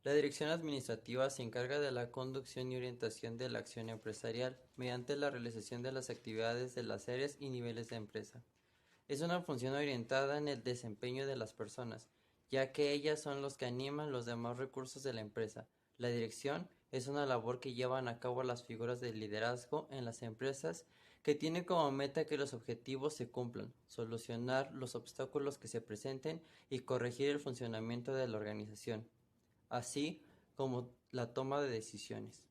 La dirección administrativa se encarga de la conducción y orientación de la acción empresarial mediante la realización de las actividades de las áreas y niveles de empresa. Es una función orientada en el desempeño de las personas, ya que ellas son los que animan los demás recursos de la empresa. La dirección es una labor que llevan a cabo las figuras de liderazgo en las empresas que tiene como meta que los objetivos se cumplan, solucionar los obstáculos que se presenten y corregir el funcionamiento de la organización, así como la toma de decisiones.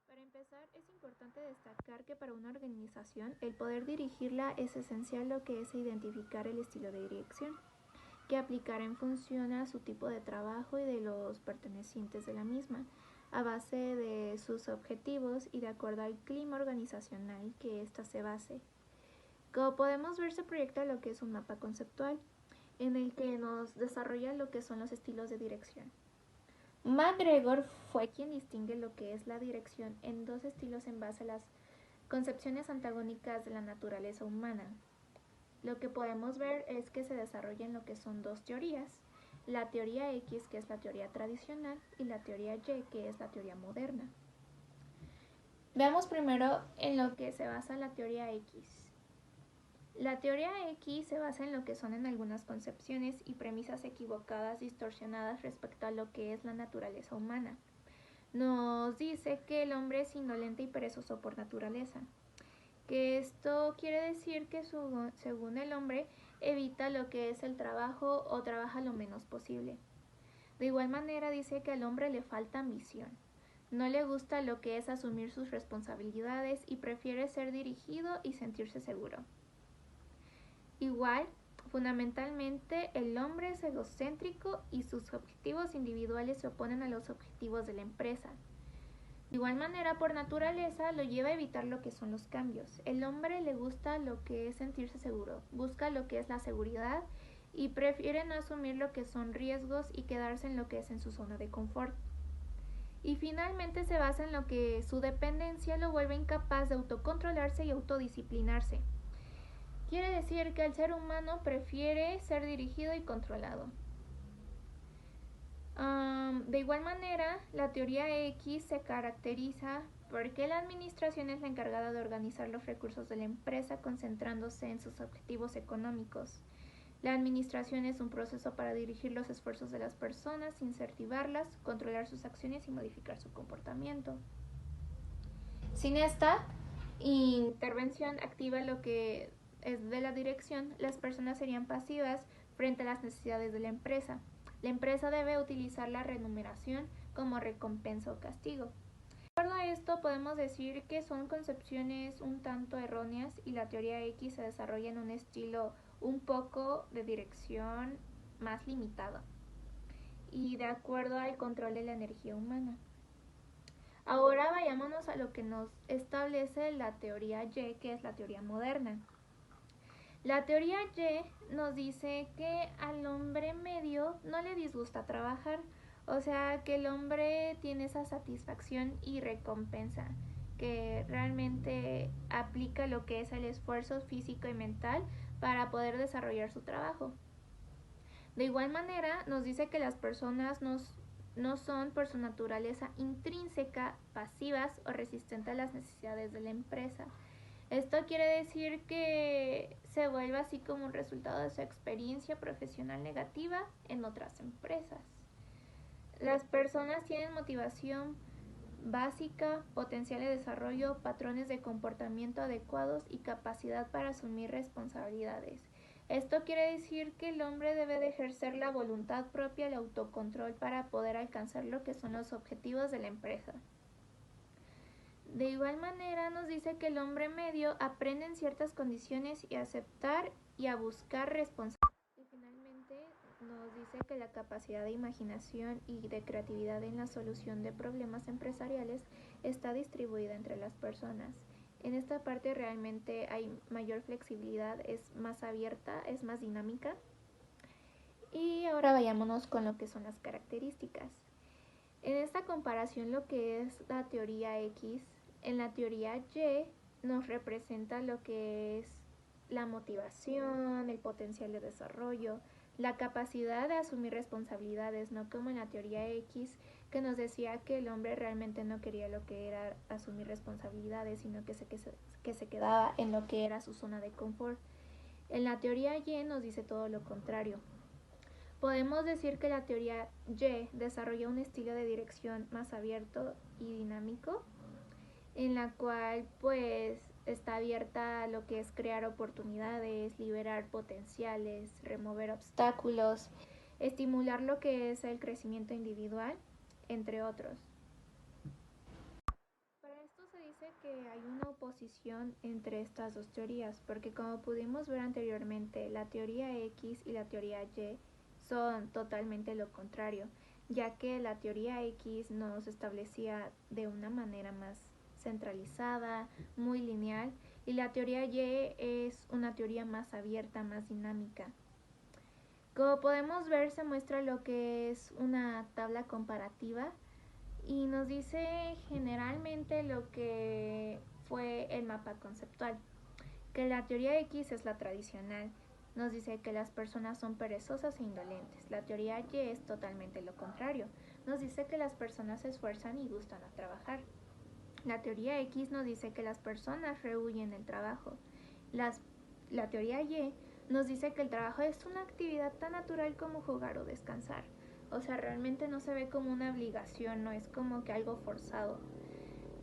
Para empezar, es importante destacar que para una organización el poder dirigirla es esencial lo que es identificar el estilo de dirección que aplicar en función a su tipo de trabajo y de los pertenecientes de la misma, a base de sus objetivos y de acuerdo al clima organizacional que ésta se base. Como podemos ver, se proyecta lo que es un mapa conceptual, en el que nos desarrolla lo que son los estilos de dirección. MacGregor fue quien distingue lo que es la dirección en dos estilos en base a las concepciones antagónicas de la naturaleza humana. Lo que podemos ver es que se desarrolla en lo que son dos teorías, la teoría X, que es la teoría tradicional, y la teoría Y, que es la teoría moderna. Veamos primero en lo que se basa la teoría X. La teoría X se basa en lo que son en algunas concepciones y premisas equivocadas, distorsionadas respecto a lo que es la naturaleza humana. Nos dice que el hombre es indolente y perezoso por naturaleza, que esto quiere decir que según el hombre evita lo que es el trabajo o trabaja lo menos posible. De igual manera dice que al hombre le falta ambición, no le gusta lo que es asumir sus responsabilidades y prefiere ser dirigido y sentirse seguro. Igual, fundamentalmente el hombre es egocéntrico y sus objetivos individuales se oponen a los objetivos de la empresa. De igual manera, por naturaleza, lo lleva a evitar lo que son los cambios. El hombre le gusta lo que es sentirse seguro, busca lo que es la seguridad y prefiere no asumir lo que son riesgos y quedarse en lo que es en su zona de confort. Y finalmente se basa en lo que su dependencia lo vuelve incapaz de autocontrolarse y autodisciplinarse. Quiere decir que el ser humano prefiere ser dirigido y controlado. De igual manera, la teoría X se caracteriza porque la administración es la encargada de organizar los recursos de la empresa concentrándose en sus objetivos económicos. La administración es un proceso para dirigir los esfuerzos de las personas, incentivarlas, controlar sus acciones y modificar su comportamiento. Sin esta intervención activa lo que es de la dirección, las personas serían pasivas frente a las necesidades de la empresa. La empresa debe utilizar la remuneración como recompensa o castigo. De acuerdo a esto, podemos decir que son concepciones un tanto erróneas y la teoría X se desarrolla en un estilo un poco de dirección más limitado y de acuerdo al control de la energía humana. Ahora vayámonos a lo que nos establece la teoría Y, que es la teoría moderna. La teoría Y nos dice que al hombre medio no le disgusta trabajar, o sea que el hombre tiene esa satisfacción y recompensa, que realmente aplica lo que es el esfuerzo físico y mental para poder desarrollar su trabajo. De igual manera, nos dice que las personas no son por su naturaleza intrínseca pasivas o resistentes a las necesidades de la empresa. Esto quiere decir que se vuelve así como un resultado de su experiencia profesional negativa en otras empresas. Las personas tienen motivación básica, potencial de desarrollo, patrones de comportamiento adecuados y capacidad para asumir responsabilidades. Esto quiere decir que el hombre debe de ejercer la voluntad propia, el autocontrol para poder alcanzar lo que son los objetivos de la empresa. De igual manera nos dice que el hombre medio aprende en ciertas condiciones y a aceptar y a buscar responsabilidades. Y finalmente nos dice que la capacidad de imaginación y de creatividad en la solución de problemas empresariales está distribuida entre las personas. En esta parte realmente hay mayor flexibilidad, es más abierta, es más dinámica. Y ahora vayámonos con lo que son las características. En esta comparación lo que es la teoría X En la teoría Y nos representa lo que es la motivación, el potencial de desarrollo, la capacidad de asumir responsabilidades, no como en la teoría X, que nos decía que el hombre realmente no quería lo que era asumir responsabilidades, sino que se quedaba en lo que era su zona de confort. En la teoría Y nos dice todo lo contrario. Podemos decir que la teoría Y desarrolla un estilo de dirección más abierto y dinámico, en la cual pues está abierta a lo que es crear oportunidades, liberar potenciales, remover obstáculos, estimular lo que es el crecimiento individual, entre otros. Para esto se dice que hay una oposición entre estas dos teorías, porque como pudimos ver anteriormente, la teoría X y la teoría Y son totalmente lo contrario, ya que la teoría X nos establecía de una manera más centralizada, muy lineal, y la teoría Y es una teoría más abierta, más dinámica. Como podemos ver, se muestra lo que es una tabla comparativa y nos dice generalmente lo que fue el mapa conceptual, que la teoría X es la tradicional. Nos dice que las personas son perezosas e indolentes. La teoría Y es totalmente lo contrario. Nos dice que las personas se esfuerzan y gustan a trabajar. La teoría X nos dice que las personas rehuyen el trabajo. La teoría Y nos dice que el trabajo es una actividad tan natural como jugar o descansar. O sea, realmente no se ve como una obligación, no es como que algo forzado.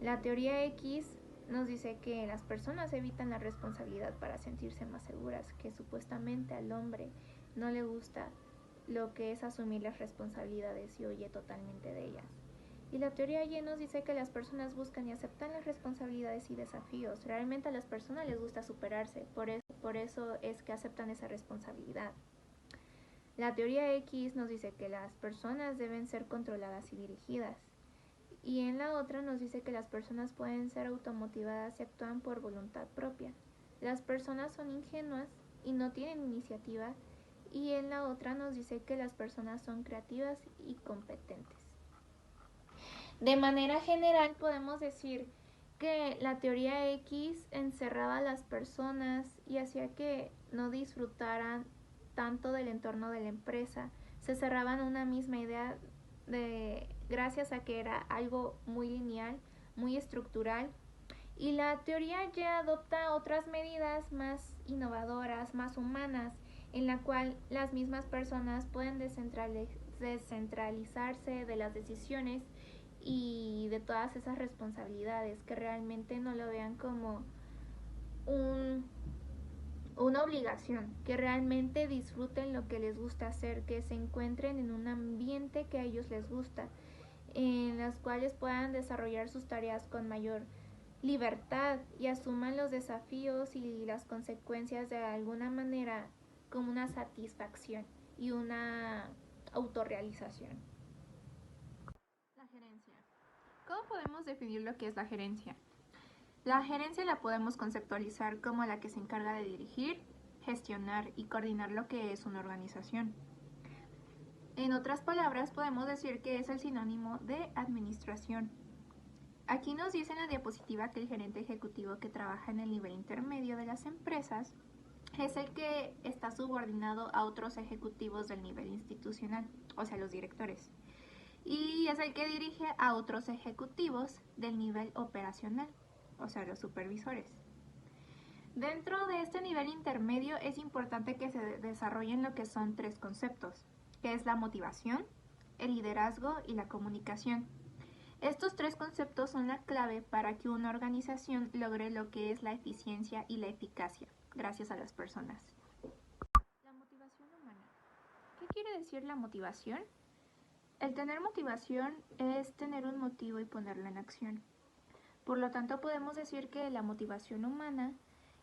La teoría X nos dice que las personas evitan la responsabilidad para sentirse más seguras, que supuestamente al hombre no le gusta lo que es asumir las responsabilidades y huye totalmente de ellas. Y la teoría Y nos dice que las personas buscan y aceptan las responsabilidades y desafíos. Realmente a las personas les gusta superarse, por eso es que aceptan esa responsabilidad. La teoría X nos dice que las personas deben ser controladas y dirigidas. Y en la otra nos dice que las personas pueden ser automotivadas y actúan por voluntad propia. Las personas son ingenuas y no tienen iniciativa. Y en la otra nos dice que las personas son creativas y competentes. De manera general podemos decir que la teoría X encerraba a las personas y hacía que no disfrutaran tanto del entorno de la empresa. Se cerraban a una misma idea gracias a que era algo muy lineal, muy estructural. Y la teoría ya adopta otras medidas más innovadoras, más humanas, en la cual las mismas personas pueden descentralizarse de las decisiones y de todas esas responsabilidades, que realmente no lo vean como una obligación, que realmente disfruten lo que les gusta hacer, que se encuentren en un ambiente que a ellos les gusta, en las cuales puedan desarrollar sus tareas con mayor libertad y asuman los desafíos y las consecuencias de alguna manera como una satisfacción y una autorrealización. La gerencia. ¿Cómo podemos definir lo que es la gerencia? La gerencia la podemos conceptualizar como la que se encarga de dirigir, gestionar y coordinar lo que es una organización. En otras palabras, podemos decir que es el sinónimo de administración. Aquí nos dice en la diapositiva que el gerente ejecutivo que trabaja en el nivel intermedio de las empresas es el que está subordinado a otros ejecutivos del nivel institucional, o sea, los directores. Y es el que dirige a otros ejecutivos del nivel operacional, o sea, los supervisores. Dentro de este nivel intermedio es importante que se desarrollen lo que son tres conceptos, que es la motivación, el liderazgo y la comunicación. Estos tres conceptos son la clave para que una organización logre lo que es la eficiencia y la eficacia, gracias a las personas. La motivación humana. ¿Qué quiere decir la motivación? El tener motivación es tener un motivo y ponerlo en acción. Por lo tanto, podemos decir que la motivación humana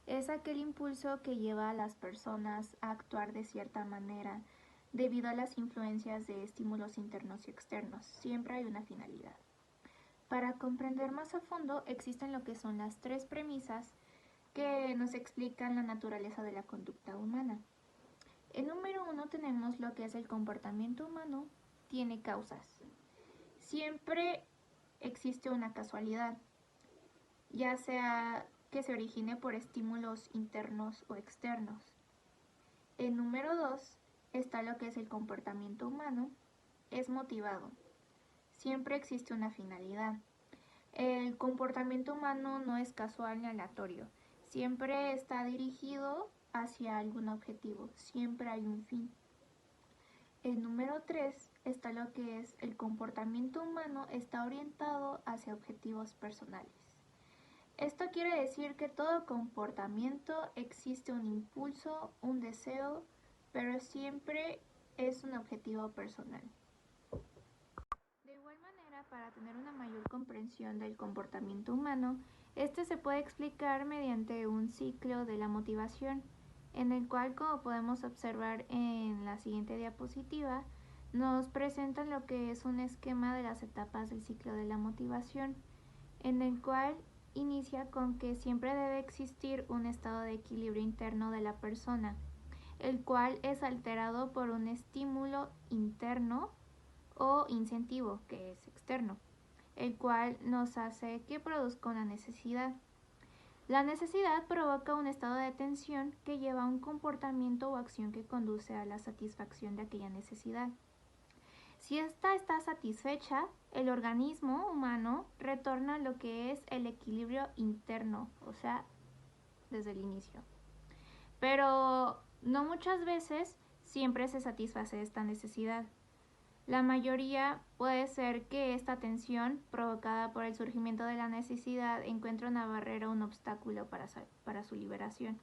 es aquel impulso que lleva a las personas a actuar de cierta manera debido a las influencias de estímulos internos y externos. Siempre hay una finalidad. Para comprender más a fondo, existen lo que son las tres premisas que nos explican la naturaleza de la conducta humana. En número 1 tenemos lo que es el comportamiento humano tiene causas. Siempre existe una casualidad. ya sea que se origine por estímulos internos o externos. En número 2 está lo que es el comportamiento humano. Es motivado. Siempre existe una finalidad. El comportamiento humano no es casual ni aleatorio. Siempre está dirigido hacia algún objetivo. Siempre hay un fin. En número 3 está lo que es el comportamiento humano está orientado hacia objetivos personales. Esto quiere decir que todo comportamiento existe un impulso, un deseo, pero siempre es un objetivo personal. De igual manera, para tener una mayor comprensión del comportamiento humano, este se puede explicar mediante un ciclo de la motivación, en el cual, como podemos observar en la siguiente diapositiva, nos presentan lo que es un esquema de las etapas del ciclo de la motivación, en el cual inicia con que siempre debe existir un estado de equilibrio interno de la persona, el cual es alterado por un estímulo interno o incentivo, que es externo, el cual nos hace que produzca una necesidad. La necesidad provoca un estado de tensión que lleva a un comportamiento o acción que conduce a la satisfacción de aquella necesidad. Si ésta está satisfecha, el organismo humano retorna a lo que es el equilibrio interno, o sea, desde el inicio. Pero no muchas veces siempre se satisface esta necesidad. La mayoría puede ser que esta tensión provocada por el surgimiento de la necesidad encuentre una barrera o un obstáculo para su liberación.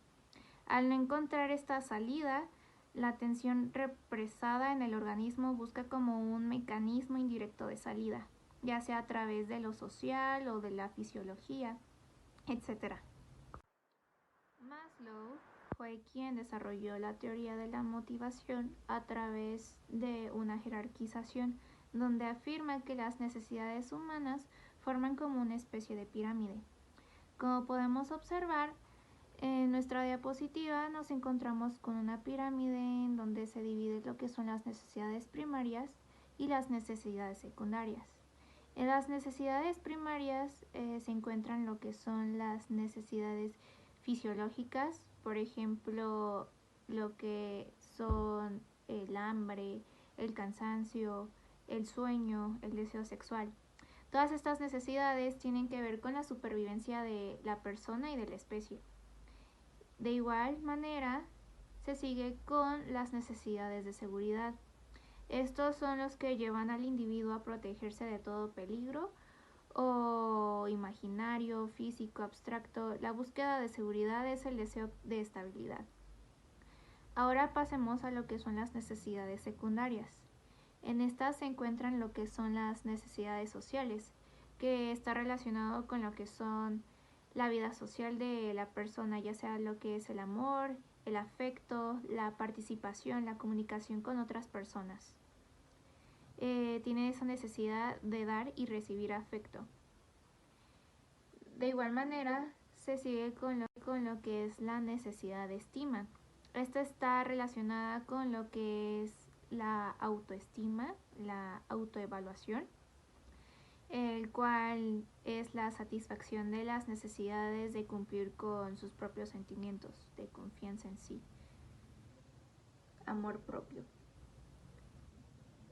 Al no encontrar esta salida, la tensión represada en el organismo busca como un mecanismo indirecto de salida, ya sea a través de lo social o de la fisiología, etc. Maslow fue quien desarrolló la teoría de la motivación a través de una jerarquización donde afirma que las necesidades humanas forman como una especie de pirámide. Como podemos observar, en nuestra diapositiva nos encontramos con una pirámide en donde se divide lo que son las necesidades primarias y las necesidades secundarias. En las necesidades primarias se encuentran lo que son las necesidades fisiológicas, por ejemplo, lo que son el hambre, el cansancio, el sueño, el deseo sexual. Todas estas necesidades tienen que ver con la supervivencia de la persona y de la especie. De igual manera, se sigue con las necesidades de seguridad. Estos son los que llevan al individuo a protegerse de todo peligro o imaginario, físico, abstracto. La búsqueda de seguridad es el deseo de estabilidad. Ahora pasemos a lo que son las necesidades secundarias. En estas se encuentran lo que son las necesidades sociales, que está relacionado con lo que son la vida social de la persona, ya sea lo que es el amor, el afecto, la participación, la comunicación con otras personas. Tiene esa necesidad de dar y recibir afecto. De igual manera, se sigue con lo que es la necesidad de estima. Esta está relacionada con lo que es la autoestima, la autoevaluación, el cual es la satisfacción de las necesidades de cumplir con sus propios sentimientos, de confianza en sí, amor propio.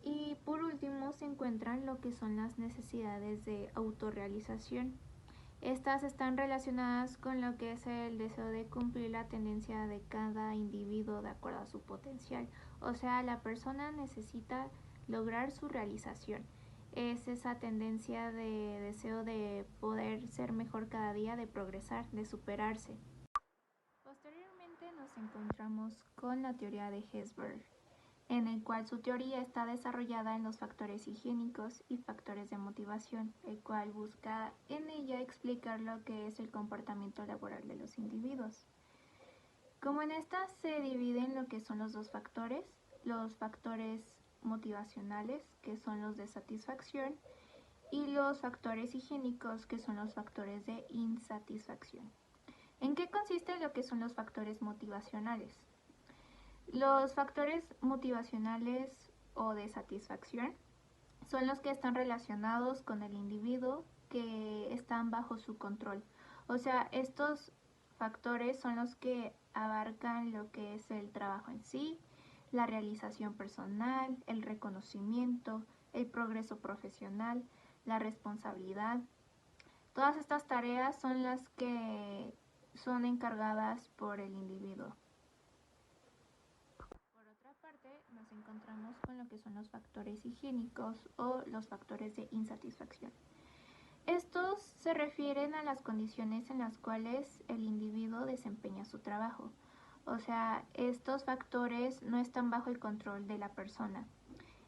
Y por último se encuentran lo que son las necesidades de autorrealización. Estas están relacionadas con lo que es el deseo de cumplir la tendencia de cada individuo de acuerdo a su potencial. O sea, la persona necesita lograr su realización. Es esa tendencia de deseo de poder ser mejor cada día, de progresar, de superarse. Posteriormente nos encontramos con la teoría de Hesberg, en el cual su teoría está desarrollada en los factores higiénicos y factores de motivación, el cual busca en ella explicar lo que es el comportamiento laboral de los individuos. Como en esta se dividen lo que son los los factores motivacionales, que son los de satisfacción, y los factores higiénicos, que son los factores de insatisfacción. ¿En qué consiste lo que son los factores motivacionales? Los factores motivacionales o de satisfacción son los que están relacionados con el individuo, que están bajo su control. O sea, estos factores son los que abarcan lo que es el trabajo en sí, la realización personal, el reconocimiento, el progreso profesional, la responsabilidad. Todas estas tareas son las que son encargadas por el individuo. Por otra parte, nos encontramos con lo que son los factores higiénicos o los factores de insatisfacción. Estos se refieren a las condiciones en las cuales el individuo desempeña su trabajo. O sea, estos factores no están bajo el control de la persona.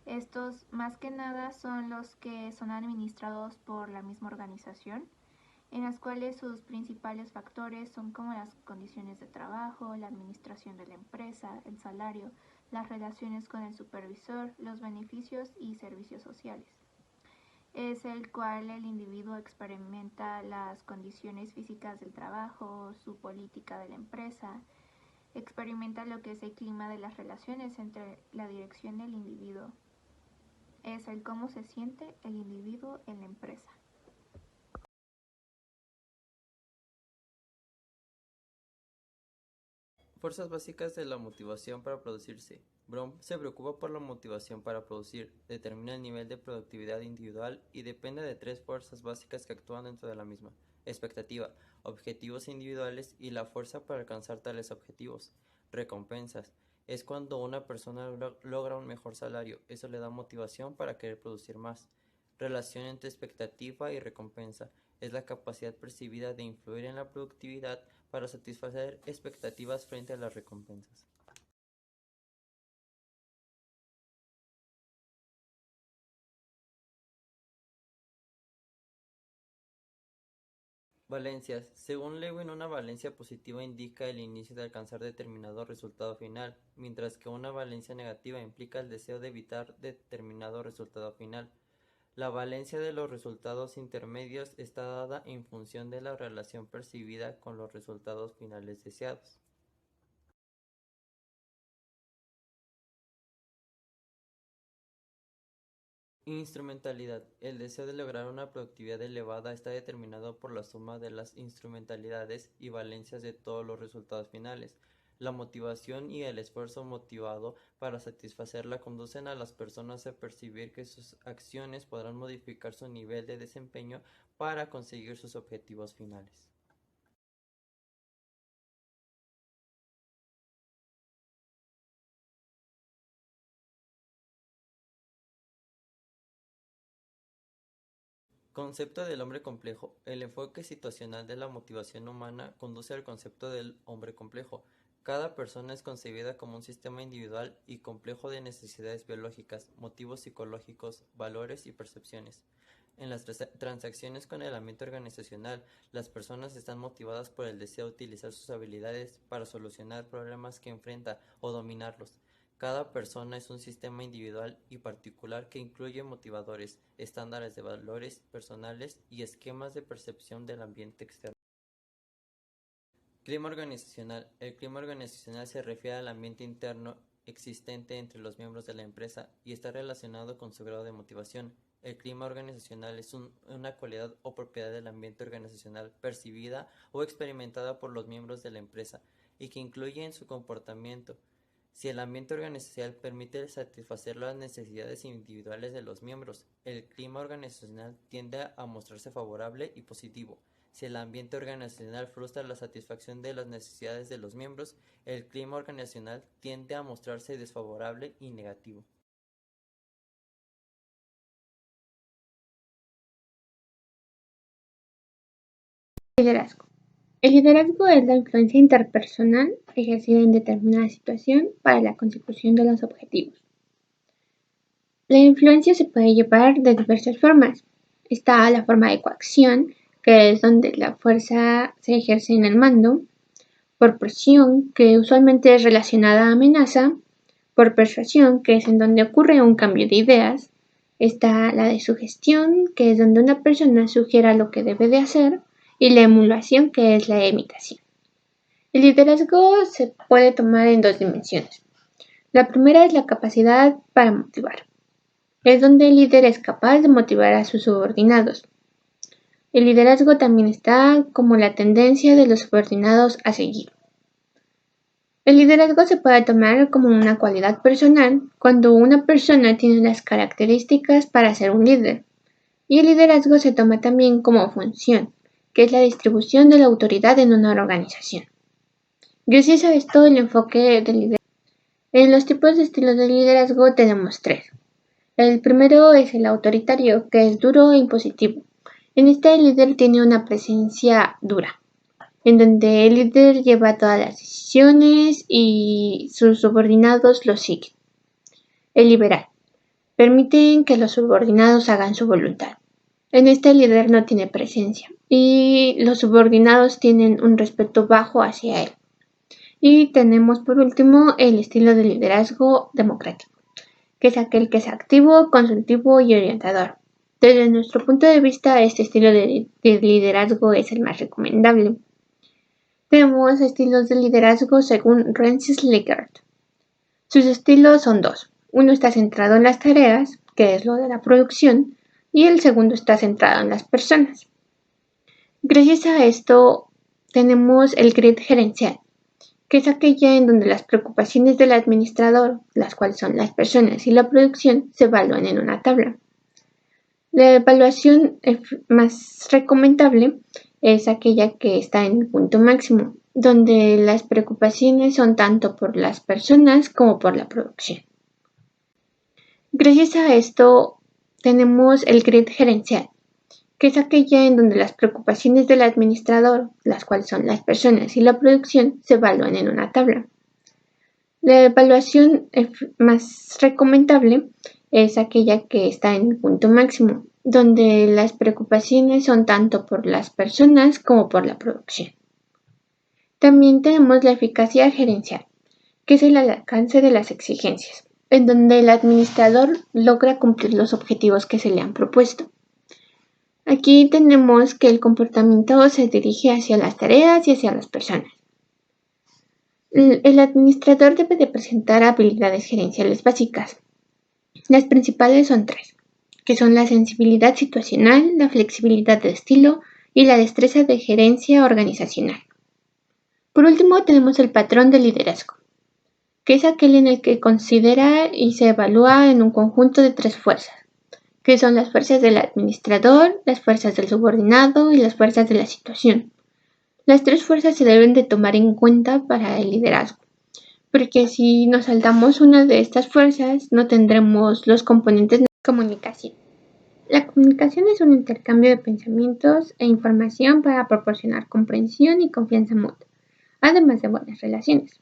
Estos más que nada son los que son administrados por la misma organización, en las cuales sus principales factores son como las condiciones de trabajo, la administración de la empresa, el salario, las relaciones con el supervisor, los beneficios y servicios sociales. Es el cual el individuo experimenta las condiciones físicas del trabajo, su política de la empresa, experimenta lo que es el clima de las relaciones entre la dirección y el individuo. Es el cómo se siente el individuo en la empresa. Fuerzas básicas de la motivación para producirse. Brom se preocupa por la motivación para producir, determina el nivel de productividad individual y depende de tres fuerzas básicas que actúan dentro de la misma: expectativa, objetivos individuales y la fuerza para alcanzar tales objetivos. Recompensas. Es cuando una persona logra un mejor salario, eso le da motivación para querer producir más. Relación entre expectativa y recompensa. Es la capacidad percibida de influir en la productividad para satisfacer expectativas frente a las recompensas. Valencias. Según Lewin, una valencia positiva indica el inicio de alcanzar determinado resultado final, mientras que una valencia negativa implica el deseo de evitar determinado resultado final. La valencia de los resultados intermedios está dada en función de la relación percibida con los resultados finales deseados. Instrumentalidad. El deseo de lograr una productividad elevada está determinado por la suma de las instrumentalidades y valencias de todos los resultados finales. La motivación y el esfuerzo motivado para satisfacerla conducen a las personas a percibir que sus acciones podrán modificar su nivel de desempeño para conseguir sus objetivos finales. Concepto del hombre complejo. El enfoque situacional de la motivación humana conduce al concepto del hombre complejo. Cada persona es concebida como un sistema individual y complejo de necesidades biológicas, motivos psicológicos, valores y percepciones. En las transacciones con el ambiente organizacional, las personas están motivadas por el deseo de utilizar sus habilidades para solucionar problemas que enfrenta o dominarlos. Cada persona es un sistema individual y particular que incluye motivadores, estándares de valores personales y esquemas de percepción del ambiente externo. Clima organizacional. El clima organizacional se refiere al ambiente interno existente entre los miembros de la empresa y está relacionado con su grado de motivación. El clima organizacional es una cualidad o propiedad del ambiente organizacional percibida o experimentada por los miembros de la empresa y que incluye en su comportamiento. Si el ambiente organizacional permite satisfacer las necesidades individuales de los miembros, el clima organizacional tiende a mostrarse favorable y positivo. Si el ambiente organizacional frustra la satisfacción de las necesidades de los miembros, el clima organizacional tiende a mostrarse desfavorable y negativo. Liderazgo. El liderazgo es la influencia interpersonal ejercida en determinada situación para la consecución de los objetivos. La influencia se puede llevar de diversas formas. Está la forma de coacción, que es donde la fuerza se ejerce en el mando; por presión, que usualmente es relacionada a amenaza; por persuasión, que es en donde ocurre un cambio de ideas; está la de sugestión, que es donde una persona sugiera lo que debe de hacer; y la emulación, que es la imitación. El liderazgo se puede tomar en dos dimensiones. La primera es la capacidad para motivar. Es donde el líder es capaz de motivar a sus subordinados. El liderazgo también está como la tendencia de los subordinados a seguir. El liderazgo se puede tomar como una cualidad personal cuando una persona tiene las características para ser un líder. Y el liderazgo se toma también como función, que es la distribución de la autoridad en una organización. Gracias a esto, el enfoque del liderazgo. En los tipos de estilos de liderazgo tenemos 3. El primero es el autoritario, que es duro e impositivo. En este, el líder tiene una presencia dura, en donde el líder lleva todas las decisiones y sus subordinados lo siguen. El liberal. Permiten que los subordinados hagan su voluntad. En este, el líder no tiene presencia y los subordinados tienen un respeto bajo hacia él. Y tenemos por último el estilo de liderazgo democrático, que es aquel que es activo, consultivo y orientador. Desde nuestro punto de vista, este estilo de liderazgo es el más recomendable. Tenemos estilos de liderazgo según Rensis Likert. Sus estilos son 2. Uno está centrado en las tareas, que es lo de la producción, y el segundo está centrado en las personas. Gracias a esto tenemos el grid gerencial, que es aquella en donde las preocupaciones del administrador, las cuales son las personas y la producción, se evalúan en una tabla. La evaluación más recomendable es aquella que está en el punto máximo, donde las preocupaciones son tanto por las personas como por la producción. Gracias a esto tenemos el grid gerencial, que es aquella en donde las preocupaciones del administrador, las cuales son las personas y la producción, se evalúan en una tabla. La evaluación más recomendable es aquella que está en el punto máximo, donde las preocupaciones son tanto por las personas como por la producción. También tenemos la eficacia gerencial, que es el alcance de las exigencias, en donde el administrador logra cumplir los objetivos que se le han propuesto. Aquí tenemos que el comportamiento se dirige hacia las tareas y hacia las personas. El administrador debe de presentar habilidades gerenciales básicas. Las principales son 3, que son la sensibilidad situacional, la flexibilidad de estilo y la destreza de gerencia organizacional. Por último, tenemos el patrón de liderazgo, que es aquel en el que considera y se evalúa en un conjunto de 3 fuerzas, que son las fuerzas del administrador, las fuerzas del subordinado y las fuerzas de la situación. Las 3 fuerzas se deben de tomar en cuenta para el liderazgo, porque si nos saltamos una de estas fuerzas, no tendremos los componentes de comunicación. La comunicación es un intercambio de pensamientos e información para proporcionar comprensión y confianza mutua, además de buenas relaciones.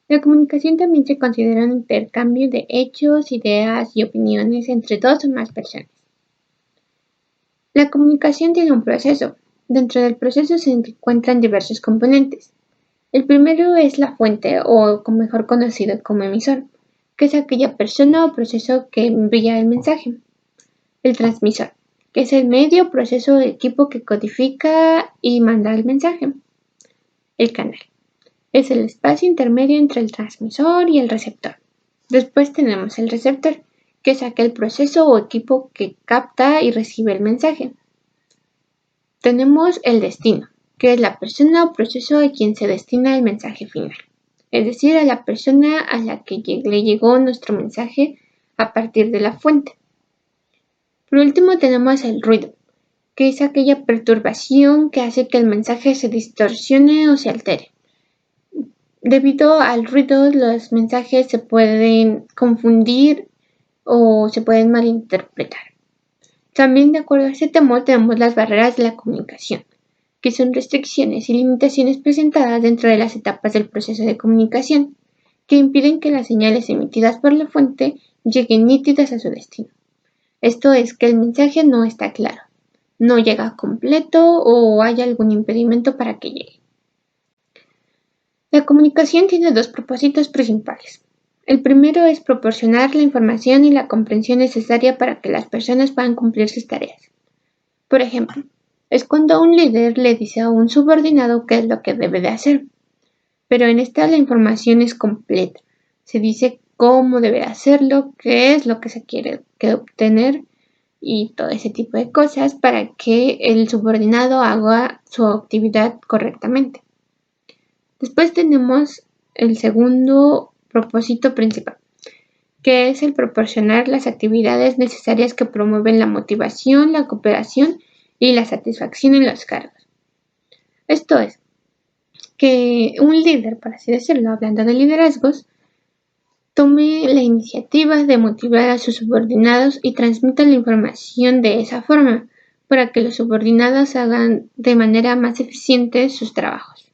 La comunicación también se considera un intercambio de hechos, ideas y opiniones entre 2 o más personas. La comunicación tiene un proceso. Dentro del proceso se encuentran diversos componentes. El primero es la fuente, o mejor conocido como emisor, que es aquella persona o proceso que envía el mensaje. El transmisor, que es el medio, proceso o equipo que codifica y manda el mensaje. El canal es el espacio intermedio entre el transmisor y el receptor. Después tenemos el receptor, que es aquel proceso o equipo que capta y recibe el mensaje. Tenemos el destino, que es la persona o proceso a quien se destina el mensaje final, es decir, a la persona a la que le llegó nuestro mensaje a partir de la fuente. Por último tenemos el ruido, que es aquella perturbación que hace que el mensaje se distorsione o se altere. Debido al ruido, los mensajes se pueden confundir o se pueden malinterpretar. También, de acuerdo a este tema, tenemos las barreras de la comunicación, que son restricciones y limitaciones presentadas dentro de las etapas del proceso de comunicación, que impiden que las señales emitidas por la fuente lleguen nítidas a su destino. Esto es que el mensaje no está claro, no llega completo o hay algún impedimento para que llegue. La comunicación tiene 2 propósitos principales. El primero es proporcionar la información y la comprensión necesaria para que las personas puedan cumplir sus tareas. Por ejemplo, es cuando un líder le dice a un subordinado qué es lo que debe de hacer. Pero en esta la información es completa. Se dice cómo debe hacerlo, qué es lo que se quiere obtener y todo ese tipo de cosas para que el subordinado haga su actividad correctamente. Después tenemos el segundo propósito principal, que es el proporcionar las actividades necesarias que promueven la motivación, la cooperación y la satisfacción en los cargos. Esto es, que un líder, por así decirlo, hablando de liderazgos, tome la iniciativa de motivar a sus subordinados y transmita la información de esa forma, para que los subordinados hagan de manera más eficiente sus trabajos.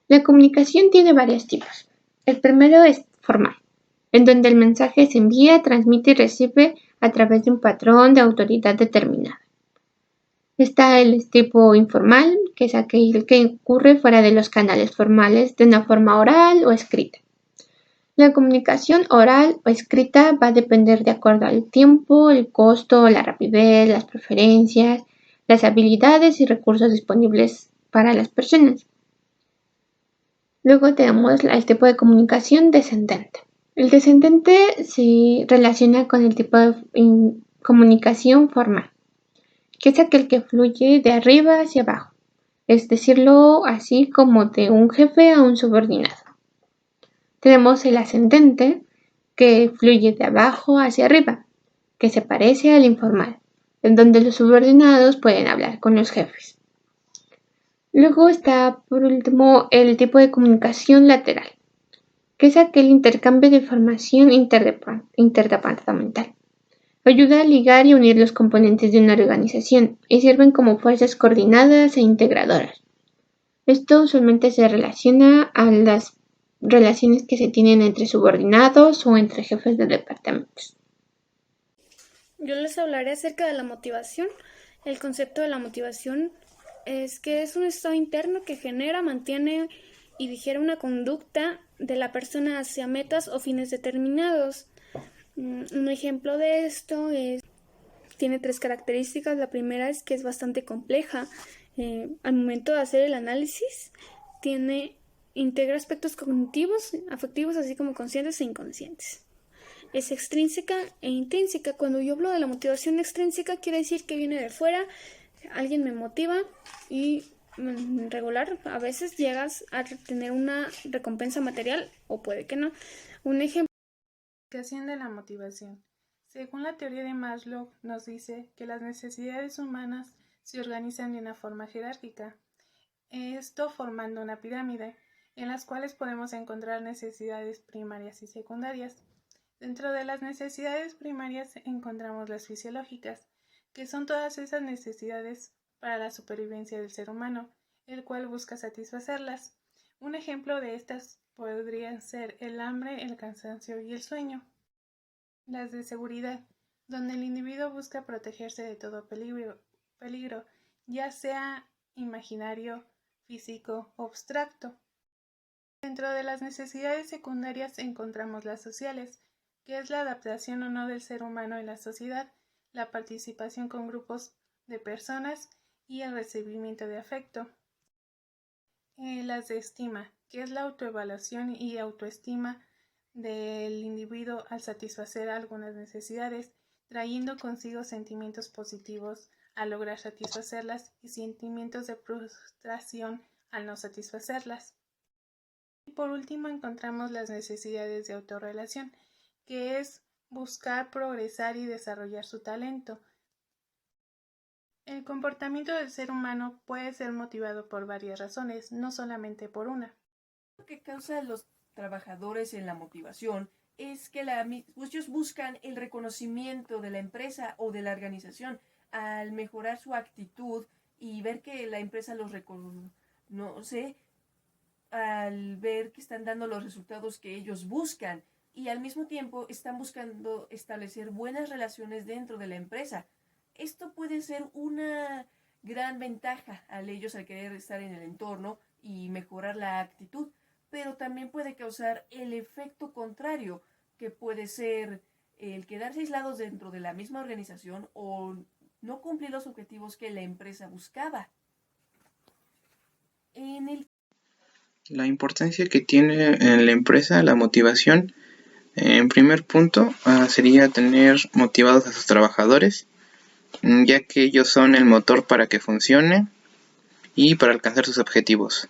La comunicación tiene varios tipos. El primero es formal, en donde el mensaje se envía, transmite y recibe a través de un patrón de autoridad determinada. Está el tipo informal, que es aquel que ocurre fuera de los canales formales de una forma oral o escrita. La comunicación oral o escrita va a depender de acuerdo al tiempo, el costo, la rapidez, las preferencias, las habilidades y recursos disponibles para las personas. Luego tenemos el tipo de comunicación descendente. El descendente se relaciona con el tipo de comunicación formal, que es aquel que fluye de arriba hacia abajo, es decirlo así como de un jefe a un subordinado. Tenemos el ascendente, que fluye de abajo hacia arriba, que se parece al informal, en donde los subordinados pueden hablar con los jefes. Luego está, por último, el tipo de comunicación lateral, que es aquel intercambio de información interdepartamental. Ayuda a ligar y unir los componentes de una organización y sirven como fuerzas coordinadas e integradoras. Esto usualmente se relaciona a las relaciones que se tienen entre subordinados o entre jefes de departamentos. Yo les hablaré acerca de la motivación. El concepto de la motivación es que es un estado interno que genera, mantiene y digiere una conducta de la persona hacia metas o fines determinados. Un ejemplo de esto tiene 3 características. La primera es que es bastante compleja. Al momento de hacer el análisis, integra aspectos cognitivos, afectivos, así como conscientes e inconscientes. Es extrínseca e intrínseca. Cuando yo hablo de la motivación extrínseca, quiere decir que viene de fuera, alguien me motiva y regular, a veces llegas a tener una recompensa material o puede que no. Un ejemplo. De la motivación. Según la teoría de Maslow, nos dice que las necesidades humanas se organizan de una forma jerárquica, esto formando una pirámide, en las cuales podemos encontrar necesidades primarias y secundarias. Dentro de las necesidades primarias encontramos las fisiológicas, que son todas esas necesidades para la supervivencia del ser humano, el cual busca satisfacerlas. Un ejemplo de estas podrían ser el hambre, el cansancio y el sueño. Las de seguridad, donde el individuo busca protegerse de todo peligro, ya sea imaginario, físico o abstracto. Dentro de las necesidades secundarias encontramos las sociales, que es la adaptación o no del ser humano en la sociedad, la participación con grupos de personas y el recibimiento de afecto. Las de estima, que es la autoevaluación y autoestima del individuo al satisfacer algunas necesidades, trayendo consigo sentimientos positivos al lograr satisfacerlas y sentimientos de frustración al no satisfacerlas. Y por último encontramos las necesidades de autorrelación, que es buscar progresar y desarrollar su talento. El comportamiento del ser humano puede ser motivado por varias razones, no solamente por una. Lo que causa a los trabajadores en la motivación es que ellos buscan el reconocimiento de la empresa o de la organización al mejorar su actitud y ver que la empresa los reconoce, al ver que están dando los resultados que ellos buscan y al mismo tiempo están buscando establecer buenas relaciones dentro de la empresa. Esto puede ser una gran ventaja al querer estar en el entorno y mejorar la actitud, pero también puede causar el efecto contrario, que puede ser el quedarse aislados dentro de la misma organización o no cumplir los objetivos que la empresa buscaba. La importancia que tiene en la empresa la motivación En primer punto, sería tener motivados a sus trabajadores, ya que ellos son el motor para que funcione y para alcanzar sus objetivos.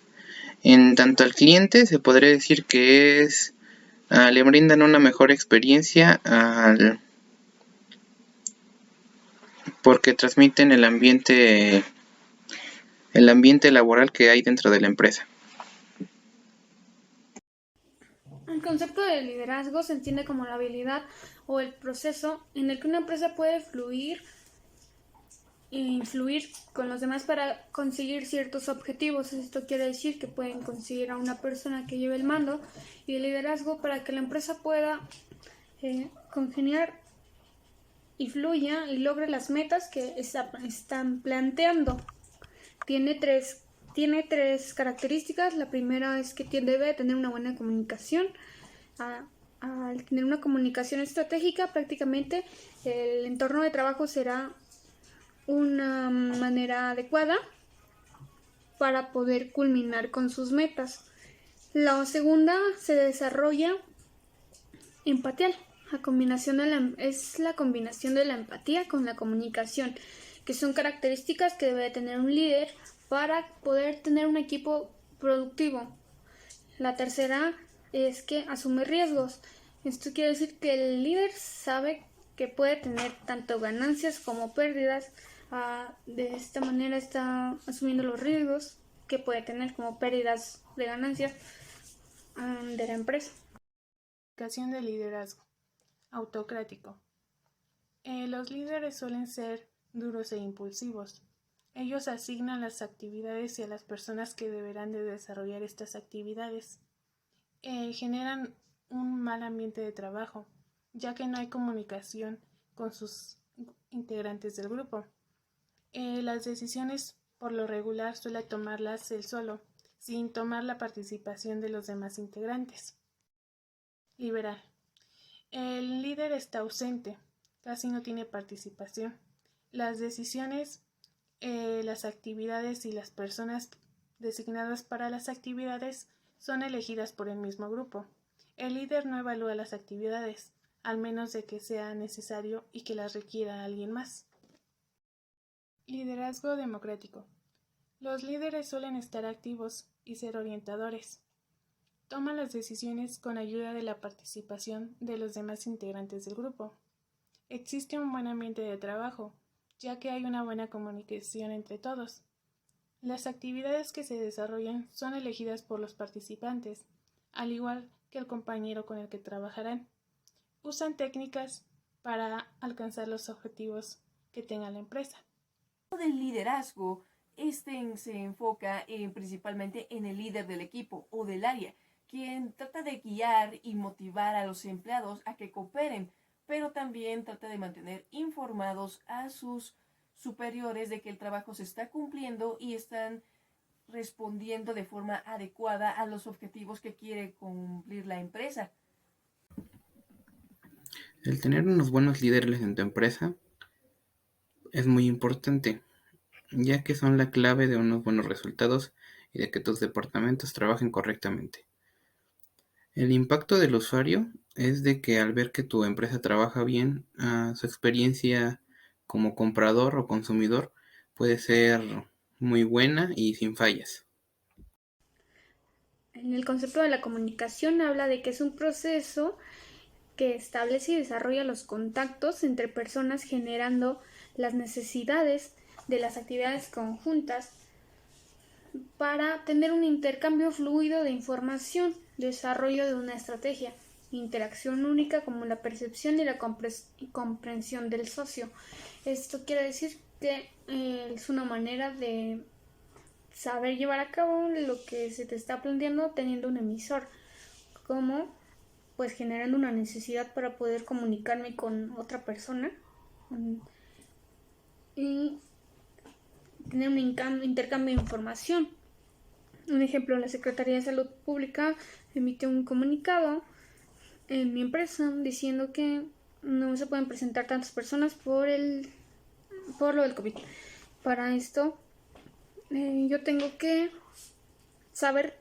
En tanto al cliente, se podría decir que le brindan una mejor experiencia porque transmiten el ambiente laboral que hay dentro de la empresa. El concepto de liderazgo se entiende como la habilidad o el proceso en el que una empresa puede fluir e influir con los demás para conseguir ciertos objetivos. Esto quiere decir que pueden conseguir a una persona que lleve el mando y el liderazgo para que la empresa pueda congeniar y fluya y logre las metas que están planteando. Tiene tres características. La primera es que debe tener una buena comunicación. Al tener una comunicación estratégica, prácticamente el entorno de trabajo será una manera adecuada para poder culminar con sus metas. La segunda se desarrolla empatía. Es la combinación de la empatía con la comunicación, que son características que debe tener un líder para poder tener un equipo productivo. La tercera es que asume riesgos. Esto quiere decir que el líder sabe que puede tener tanto ganancias como pérdidas. De esta manera está asumiendo los riesgos que puede tener como pérdidas de ganancias de la empresa. Educación de liderazgo. Autocrático. Los líderes suelen ser duros e impulsivos. Ellos asignan las actividades y a las personas que deberán de desarrollar estas actividades. Generan un mal ambiente de trabajo, ya que no hay comunicación con sus integrantes del grupo. Las decisiones por lo regular suele tomarlas él solo, sin tomar la participación de los demás integrantes. Liberal. El líder está ausente, casi no tiene participación. Las decisiones, las actividades y las personas designadas para las actividades son elegidas por el mismo grupo. El líder no evalúa las actividades, al menos de que sea necesario y que las requiera alguien más. Liderazgo democrático. Los líderes suelen estar activos y ser orientadores. Toman las decisiones con ayuda de la participación de los demás integrantes del grupo. Existe un buen ambiente de trabajo, ya que hay una buena comunicación entre todos. Las actividades que se desarrollan son elegidas por los participantes, al igual que el compañero con el que trabajarán. Usan técnicas para alcanzar los objetivos que tenga la empresa. Del liderazgo, se enfoca principalmente en el líder del equipo o del área, quien trata de guiar y motivar a los empleados a que cooperen, pero también trata de mantener informados a sus superiores de que el trabajo se está cumpliendo y están respondiendo de forma adecuada a los objetivos que quiere cumplir la empresa. El tener unos buenos líderes en tu empresa es muy importante, ya que son la clave de unos buenos resultados y de que tus departamentos trabajen correctamente. El impacto del usuario es de que al ver que tu empresa trabaja bien, su experiencia como comprador o consumidor puede ser muy buena y sin fallas. En el concepto de la comunicación habla de que es un proceso que establece y desarrolla los contactos entre personas generando las necesidades de las actividades conjuntas para tener un intercambio fluido de información, desarrollo de una estrategia, interacción única como la percepción y la comprensión del socio. Esto quiere decir que es una manera de saber llevar a cabo lo que se te está planteando teniendo un emisor, como pues generando una necesidad para poder comunicarme con otra persona y tener un intercambio de información. Un ejemplo, la Secretaría de Salud Pública emitió un comunicado en mi empresa diciendo que no se pueden presentar tantas personas por lo del COVID. Para esto yo tengo que saber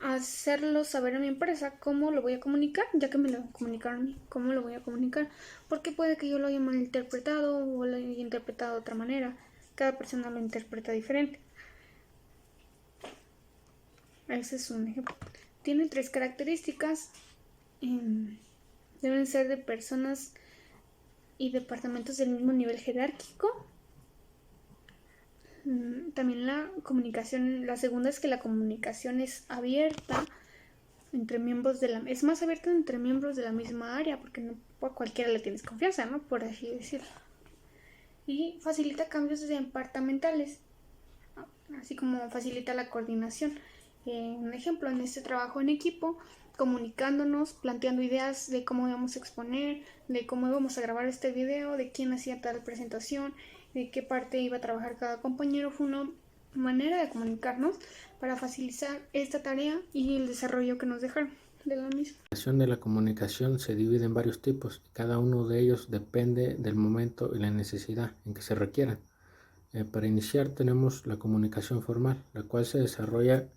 hacerlo saber a mi empresa cómo lo voy a comunicar, ya que me lo comunicaron a mí, cómo lo voy a comunicar, porque puede que yo lo haya malinterpretado o lo haya interpretado de otra manera. Cada persona lo interpreta diferente. Ese es un ejemplo. Tienen 3 características. Deben ser de personas y departamentos del mismo nivel jerárquico. También la comunicación, la segunda es que la comunicación es abierta entre miembros es más abierta entre miembros de la misma área, porque no a cualquiera le tienes confianza, ¿no? Por así decirlo. Y facilita cambios departamentales, así como facilita la coordinación. Un ejemplo, en este trabajo en equipo, comunicándonos, planteando ideas de cómo íbamos a exponer, de cómo íbamos a grabar este video, de quién hacía tal presentación, de qué parte iba a trabajar cada compañero. Fue una manera de comunicarnos para facilitar esta tarea y el desarrollo que nos dejaron de la misma. La acción de la comunicación se divide en varios tipos y cada uno de ellos depende del momento y la necesidad en que se requieran. Para iniciar tenemos la comunicación formal, la cual se desarrolla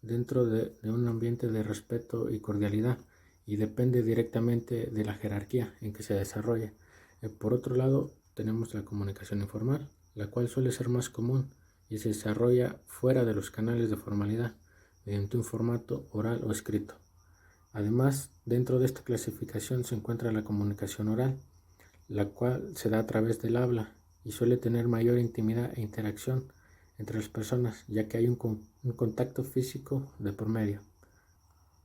dentro de un ambiente de respeto y cordialidad y depende directamente de la jerarquía en que se desarrolla. Por otro lado, tenemos la comunicación informal, la cual suele ser más común y se desarrolla fuera de los canales de formalidad, mediante un formato oral o escrito. Además, dentro de esta clasificación se encuentra la comunicación oral, la cual se da a través del habla y suele tener mayor intimidad e interacción entre las personas, ya que hay un contacto físico de por medio,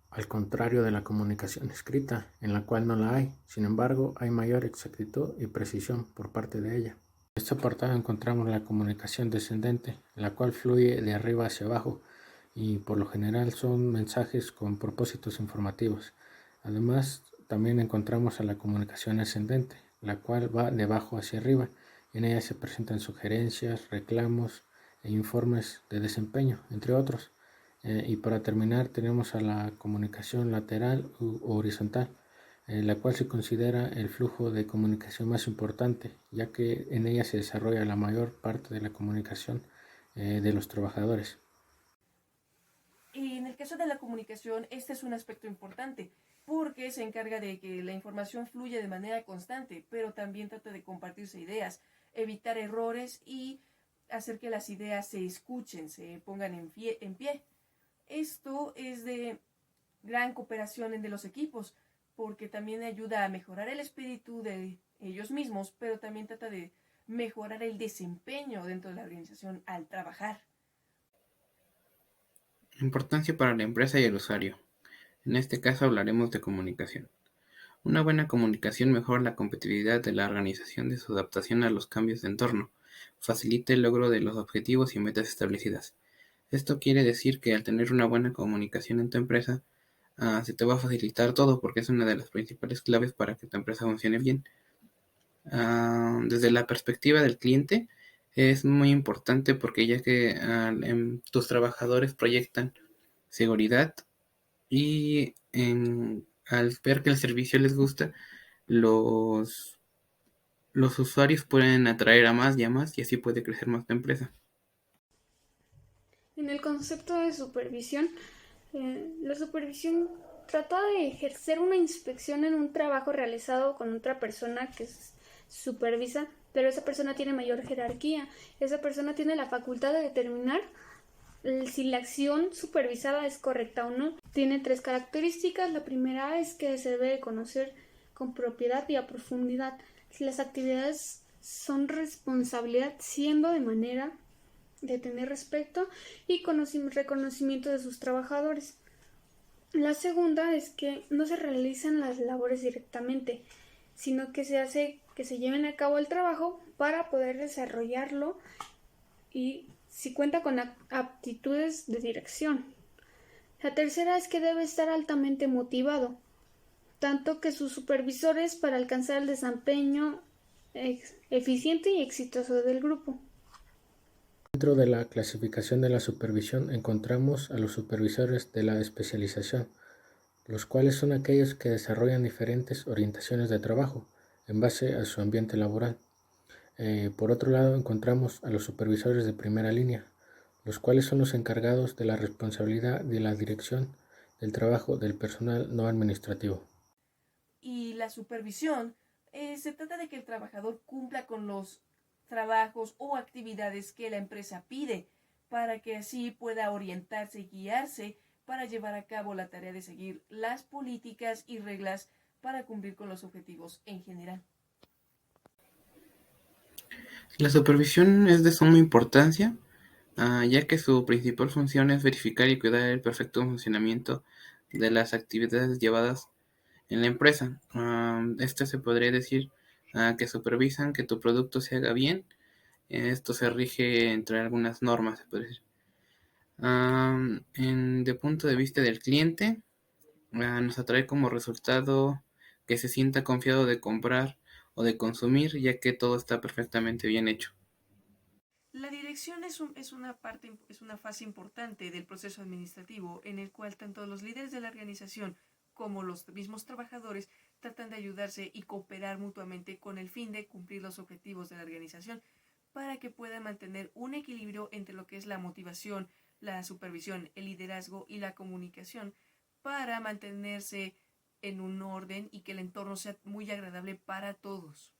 al contrario de la comunicación escrita, en la cual no la hay. Sin embargo, hay mayor exactitud y precisión por parte de ella. En este apartado encontramos la comunicación descendente, la cual fluye de arriba hacia abajo y por lo general son mensajes con propósitos informativos. Además, también encontramos a la comunicación ascendente, la cual va de abajo hacia arriba. En ella se presentan sugerencias, reclamos e informes de desempeño, entre otros. Y para terminar tenemos a la comunicación lateral u horizontal, la cual se considera el flujo de comunicación más importante, ya que en ella se desarrolla la mayor parte de la comunicación de los trabajadores. En el caso de la comunicación, este es un aspecto importante porque se encarga de que la información fluya de manera constante, pero también trata de compartirse ideas, evitar errores y hacer que las ideas se escuchen, se pongan en pie. Esto es de gran cooperación entre los equipos, porque también ayuda a mejorar el espíritu de ellos mismos, pero también trata de mejorar el desempeño dentro de la organización al trabajar. Importancia para la empresa y el usuario. En este caso hablaremos de comunicación. Una buena comunicación mejora la competitividad de la organización de su adaptación a los cambios de entorno, facilita el logro de los objetivos y metas establecidas. Esto quiere decir que al tener una buena comunicación en tu empresa, se te va a facilitar todo porque es una de las principales claves para que tu empresa funcione bien. Desde la perspectiva del cliente, es muy importante porque ya que tus trabajadores proyectan seguridad y al ver que el servicio les gusta, los usuarios pueden atraer a más y así puede crecer más tu empresa. En el concepto de supervisión, la supervisión trata de ejercer una inspección en un trabajo realizado con otra persona que supervisa, pero esa persona tiene mayor jerarquía. Esa persona tiene la facultad de determinar si la acción supervisada es correcta o no. Tiene 3 características. La primera es que se debe conocer con propiedad y a profundidad si las actividades son responsabilidad, siendo de manera de tener respeto y reconocimiento de sus trabajadores. La segunda es que no se realizan las labores directamente, sino que se hace que se lleven a cabo el trabajo para poder desarrollarlo y si cuenta con aptitudes de dirección. La tercera es que debe estar altamente motivado, tanto que sus supervisores para alcanzar el desempeño eficiente y exitoso del grupo. Dentro de la clasificación de la supervisión encontramos a los supervisores de la especialización, los cuales son aquellos que desarrollan diferentes orientaciones de trabajo en base a su ambiente laboral. Por otro lado encontramos a los supervisores de primera línea, los cuales son los encargados de la responsabilidad de la dirección del trabajo del personal no administrativo. Y la supervisión, se trata de que el trabajador cumpla con los trabajos o actividades que la empresa pide, para que así pueda orientarse y guiarse para llevar a cabo la tarea de seguir las políticas y reglas para cumplir con los objetivos en general. La supervisión es de suma importancia, ya que su principal función es verificar y cuidar el perfecto funcionamiento de las actividades llevadas en la empresa. Esto se podría decir que supervisan que tu producto se haga bien. Esto se rige entre algunas normas, se puede decir. De punto de vista del cliente, nos atrae como resultado que se sienta confiado de comprar o de consumir, ya que todo está perfectamente bien hecho. La dirección es una fase importante del proceso administrativo en el cual tanto los líderes de la organización como los mismos trabajadores tratan de ayudarse y cooperar mutuamente con el fin de cumplir los objetivos de la organización para que pueda mantener un equilibrio entre lo que es la motivación, la supervisión, el liderazgo y la comunicación para mantenerse en un orden y que el entorno sea muy agradable para todos.